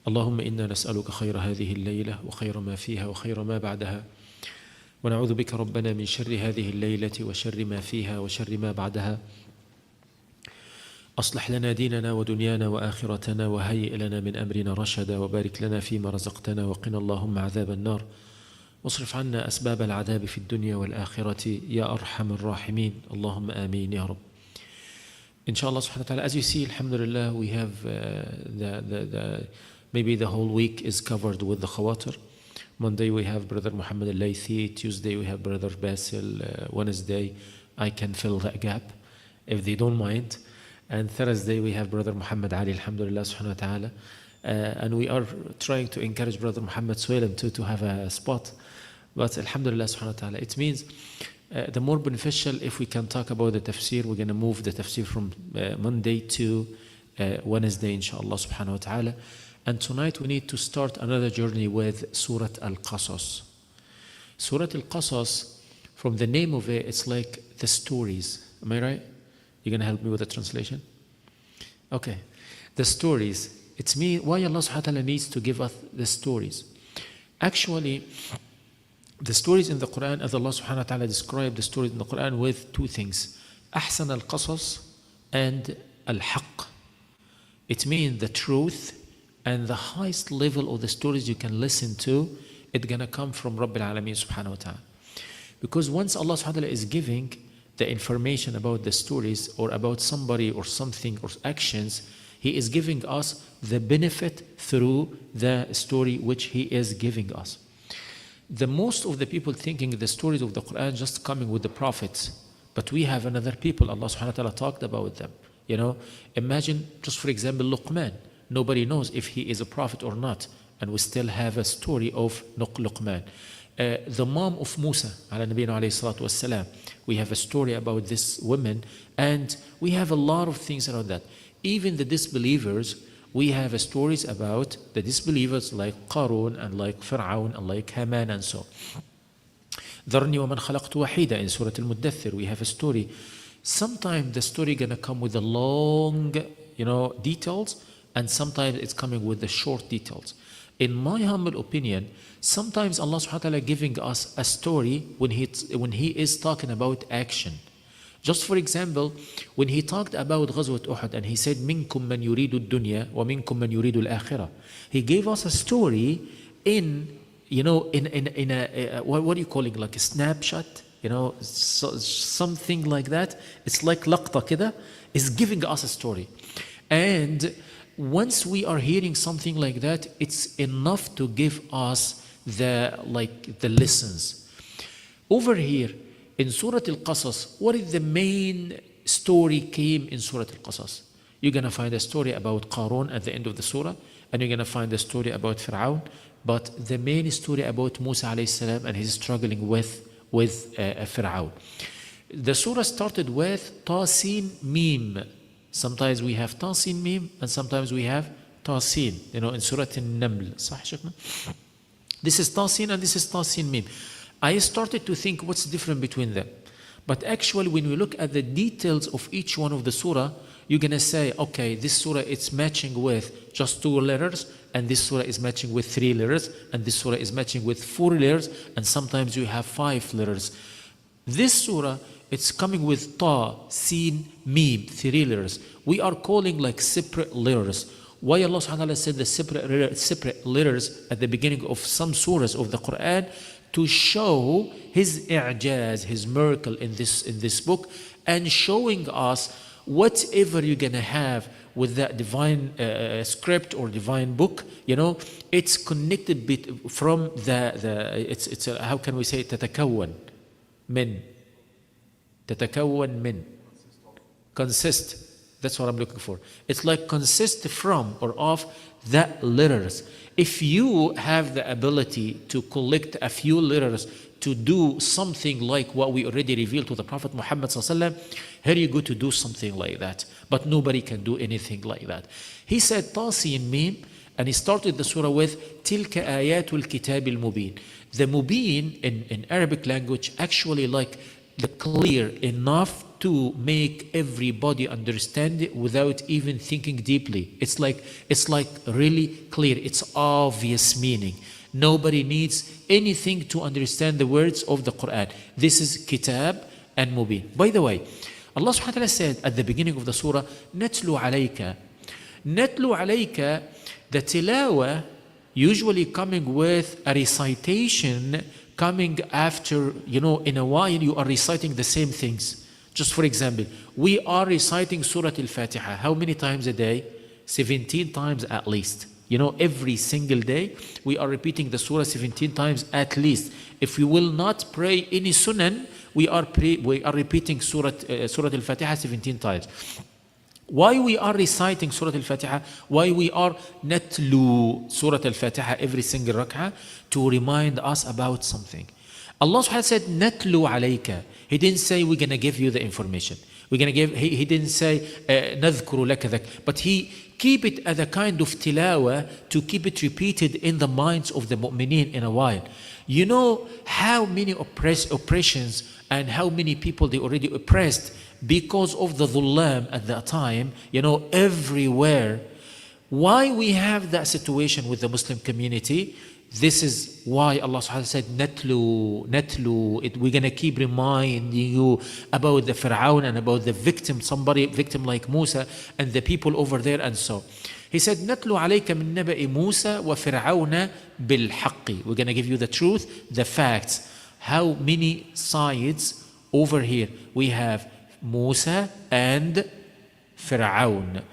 اللهم إنا نسألك خير هذه الليلة وخير ما فيها وخير ما بعدها، ونعوذ بك ربنا من شر هذه الليلة وشر ما فيها وشر ما بعدها. أصلح لنا ديننا ودنيانا وآخرتنا، وهيئ لنا من أمرنا رشدا، وبارك لنا فيما رزقتنا، وقنا اللهم عذاب النار، واصرف عنا أسباب العذاب في الدنيا والآخرة يا أرحم الراحمين. اللهم آمين يا رب. Inshallah subhanahu wa ta'ala, as you see, alhamdulillah, we have maybe the whole week is covered with the khawatir. Monday we have Brother Muhammad al-Laythi, Tuesday we have Brother Basil, Wednesday I can fill that gap if they don't mind, and Thursday we have Brother Muhammad Ali, alhamdulillah subhanahu wa ta'ala, and we are trying to encourage Brother Muhammad Suwailam too to have a spot, but alhamdulillah subhanahu wa ta'ala, it means the more beneficial if we can talk about the tafsir. We're going to move the tafsir from Monday to Wednesday inshallah subhanahu wa ta'ala. And tonight we need to start another journey with Surah Al-Qasas. Surah Al-Qasas, from the name of it, it's like the stories. Am I right? You're going to help me with the translation? Okay. The stories. It's me. Why Allah subhanahu wa ta'ala needs to give us the stories. Actually, the stories in the Quran, as Allah subhanahu wa ta'ala described the stories in the Quran with two things. Ahsan al-Qasas and al-Haqq. It means the truth. And the highest level of the stories you can listen to, it's going to come from Rabbil Alameen subhanahu wa ta'ala. Because once Allah subhanahu wa ta'ala is giving the information about the stories or about somebody or something or actions, He is giving us the benefit through the story which He is giving us. The most of the people thinking the stories of the Quran just coming with the prophets, but we have another people, Allah subhanahu wa ta'ala talked about them. You know, imagine just for example Luqman. Nobody knows if he is a prophet or not, and we still have a story of Luqman. The mom of Musa, ala nabiyina alayhi salatu wassalam, we have a story about this woman, and we have a lot of things around that. Even the disbelievers, we have stories about the disbelievers like Qarun and like Fir'aun and like Haman and so on. ذَرْنِي وَمَنْ خَلَقْتُ وَحِيدًا in Surah Al-Muddathir, we have a story. Sometimes the story gonna come with the long, details, and sometimes it's coming with the short details. In my humble opinion, sometimes Allah subhanahu wa ta'ala giving us a story when He is talking about action. Just for example, when He talked about Ghazwat Uhud and He said, مِنْكُمْ مَنْ يُرِيدُ الدُّنْيَا وَمِنْكُمْ مَنْ يُرِيدُ الْآخِرَةِ. He gave us a story in a what do you call it, like a snapshot, something like that. It's like laqta kida, is giving us a story. And once we are hearing something like that, it's enough to give us the lessons. Over here in Surah Al-Qasas, what is the main story came in Surah Al-Qasas? You're going to find a story about Qarun at the end of the surah, and you're going to find a story about Fir'aun, but the main story about Musa alayhi salam and his struggling with Fir'aun. The surah started with Tasin Mim. Sometimes we have Tasin Mim and sometimes we have Tasin, in Surah An-Naml. This is Tasin and this is Tasin Mim. I started to think what's different between them. But actually when we look at the details of each one of the surah, you're going to say, okay, this surah it's matching with just 2 letters, and this surah is matching with 3 letters, and this surah is matching with 4 letters, and sometimes you have 5 letters. This surah, it's coming with Ta, Sin, Mim, 3 letters. We are calling like separate letters. Why Allah subhanahu wa ta'ala said the separate letters at the beginning of some surahs of the Quran? To show His i'jaz, His miracle in this book, and showing us whatever you're going to have with that divine script or divine book, it's connected from it's how can we say تتكون من consist. That's what I'm looking for. It's like consist from or of the letters. If you have the ability to collect a few letters to do something like what we already revealed to the Prophet Muhammad sallallahu alaihi wasallam, here you go to do something like that. But nobody can do anything like that. He said Tasin Mim, and he started the surah with Tilka ayatul kitab al-mubin. The mubin in Arabic language actually like the clear enough to make everybody understand it without even thinking deeply. It's like really clear. It's obvious meaning. Nobody needs anything to understand the words of the Quran. This is Kitab and Mubin. By the way, Allah subhanahu wa ta'ala said at the beginning of the surah, Natlu alayka. Natlu alayka, the tilawa usually coming with a recitation coming after, in a while you are reciting the same things. Just for example, we are reciting Surah Al-Fatiha. How many times a day? 17 times at least. Every single day we are repeating the surah 17 times at least. If we will not pray any sunan, we are repeating Surah Al-Fatiha 17 times. Why we are reciting Surah Al-Fatiha? Why we are natlu Surah Al-Fatiha every single rak'ah? To remind us about something. Allah subhanahu wa ta'ala said, natlu alayka. He didn't say we're going to give you the information. We're going to give, he didn't say, nadhkuru laka dhak. But he keep it as a kind of tilawa to keep it repeated in the minds of the mu'mineen in a while. You know how many oppressions and how many people they already oppressed because of the dhullam at that time, everywhere. Why we have that situation with the Muslim community? This is why Allah subhanahu wa ta'ala said, Natlu. We're going to keep reminding you about the Fir'aun and about the victim like Musa and the people over there and so. He said, Natlu alayka min naba'i Musa wa Fir'auna bil haqqi. We're going to give you the truth, the facts. How many sides over here? We have Musa and Fir'aun.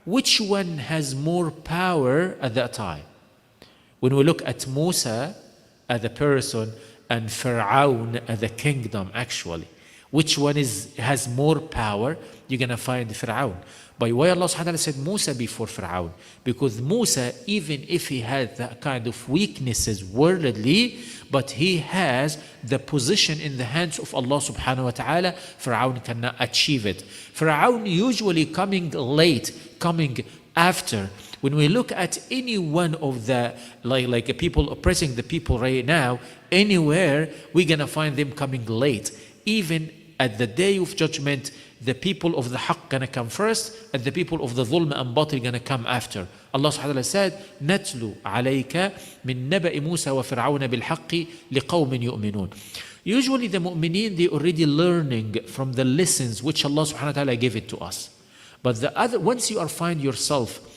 Which one has more power at that time? When we look at Musa as a person and Fir'aun as a kingdom, actually, which one has more power? You're going to find Fir'aun. By why Allah subhanahu wa ta'ala said Musa before Fir'aun? Because Musa, even if he had that kind of weaknesses worldly, but he has the position in the hands of Allah subhanahu wa ta'ala, Fir'aun cannot achieve it. Fir'aun usually coming late, coming after. When we look at any one of the like people oppressing the people right now, anywhere, we're going to find them coming late. Even at the day of judgment, the people of the haqq going to come first, and the people of the dhulm and batil going to come after. Allah subhanahu wa ta'ala said, Natlu alayka min naba'i Musa wa Fir'auna bil haqqi liqawmin yu'minun. Usually the mu'mineen, they already learning from the lessons which Allah subhanahu wa ta'ala gave it to us. But once you find yourself,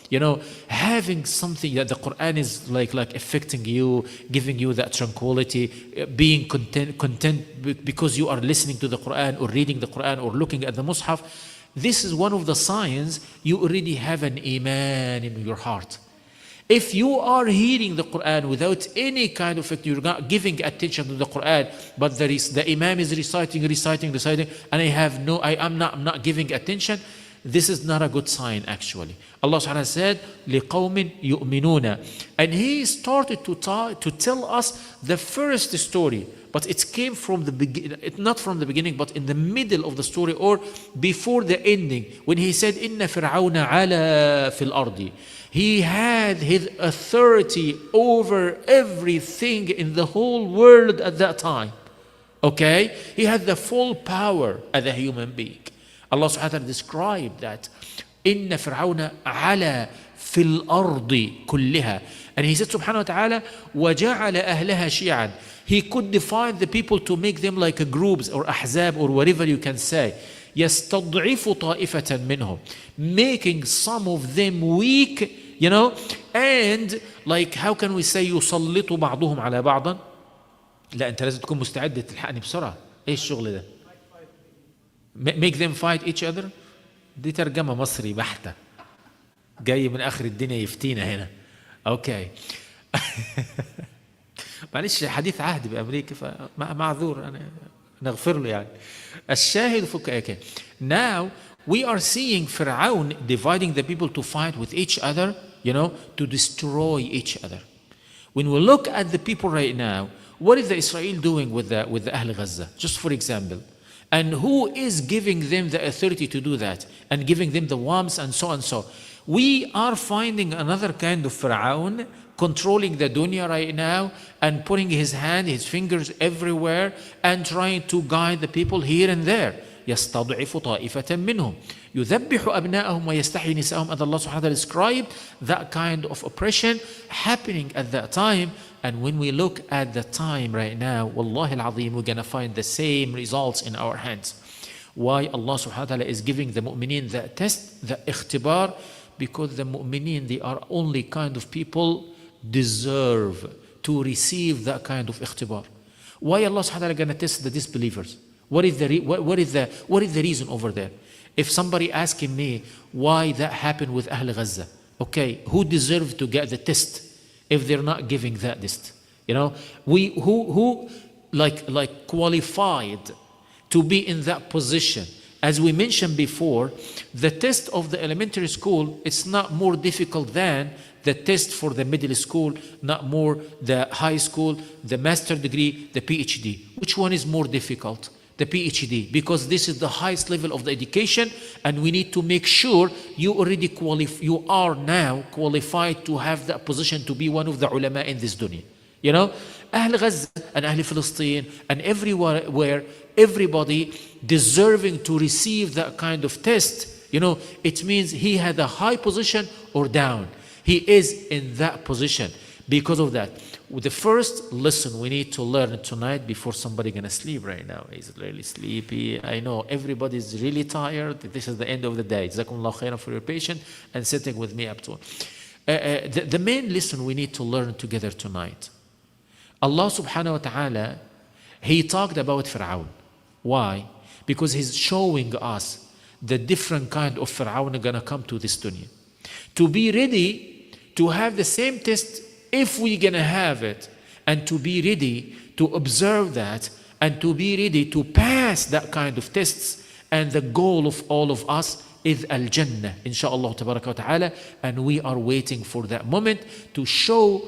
having something that the Quran is like affecting you, giving you that tranquility, being content because you are listening to the Quran or reading the Quran or looking at the Mus'haf, this is one of the signs you already have an iman in your heart. If you are hearing the Quran without any kind of effect, you're not giving attention to the Quran, but the Imam is reciting, and I'm not giving attention, this is not a good sign actually. Allah subhanahu wa ta'ala said, لِقَوْمٍ يُؤْمِنُونَ. And He started to tell us the first story, but it came from the beginning, not from the beginning, but in the middle of the story or before the ending, when He said, إِنَّ فِرْعَوْنَ عَلَى فِي الْأَرْضِ. He had his authority over everything in the whole world at that time. Okay? He had the full power as a human being. Allah subhanahu wa ta'ala described that إِنَّ فِرْعَوْنَ عَلَى فِي الْأَرْضِ كُلِّهَا. And He said subhanahu wa ta'ala, وَجَعَلَ أَهْلَهَا شِيعًا. He could define the people to make them like groups or ahzab or whatever you can say. يَسْتَضْعِفُ طَائِفَةً مِّنْهُمْ. Making some of them weak, and like how can we say يُسَلِّطُ بَعْضُهُمْ عَلَى بَعْضًا. لا أنت لازم تكون مستعد تلحقني بسرعة. إيش الشغل ده؟ Make them fight each other. دي ترجمة مصري بحتة جاي من آخر الدنيا يفتينا هنا. اوكي معلش حديث عهد بأمريكا فمعذور أنا نغفر له يعني. الشاهد فك. Now we are seeing Fir'aun dividing the people to fight with each other, to destroy each other. When we look at the people right now, what is the Israel doing with the Ahl Gaza? Just for example. And who is giving them the authority to do that and giving them the warmth and so and so? We are finding another kind of Fir'aun controlling the dunya right now and putting his fingers everywhere and trying to guide the people here and there. يستضعف طائفة منهم يذبح أبناءهم ويستحيي نساءهم. And Allah subhanahu wa ta'ala described that kind of oppression happening at that time. And when we look at the time right now, wallahi al-azim, we're going to find the same results in our hands. Why Allah subhanahu wa ta'ala is giving the mu'mineen the test, the ikhtibar? Because the mu'mineen, they are only kind of people deserve to receive that kind of ikhtibar. Why Allah subhanahu wa ta'ala going to test the disbelievers? What is the reason over there? If somebody asking me why that happened with Ahl Gaza, okay, who deserves to get the test if they're not giving that test? You know, who like qualified to be in that position? As we mentioned before, the test of the elementary school, it's not more difficult than the test for the middle school, not more the high school, the master degree, the PhD. Which one is more difficult? The PhD, because this is the highest level of the education, and we need to make sure you are now qualified to have that position to be one of the ulama in this dunya. You know, Ahl Gaza and Ahl Palestine and everywhere where everybody deserving to receive that kind of test, you know, it means he had a high position or down. He is in that position because of that. The first lesson we need to learn tonight before somebody gonna sleep right now. He's really sleepy. I know everybody's really tired. This is the end of the day. Jazakumullah khairan for your patience and sitting with me up to the main lesson we need to learn together tonight. Allah subhanahu wa ta'ala, He talked about Fir'aun. Why? Because He's showing us the different kind of Fir'aun are gonna come to this dunya. To be ready to have the same test if we're gonna have it, and to be ready to observe that, and to be ready to pass that kind of tests. And the goal of all of us is Al-Jannah, inshaAllah tabaraka wa ta'ala, and we are waiting for that moment to show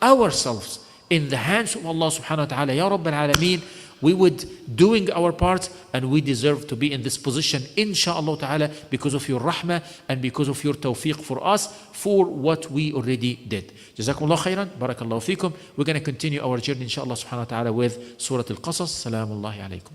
ourselves in the hands of Allah subhanahu wa ta'ala. Ya Rabbil Alameen, we would doing our part, and we deserve to be in this position inshaAllah ta'ala because of your rahmah and because of your tawfiq for us for what we already did. Jazakumullah khairan, barakallahu feekum. We're going to continue our journey inshaAllah subhanahu wa ta'ala with Surah Al-Qasas. Salamullahi alaykum.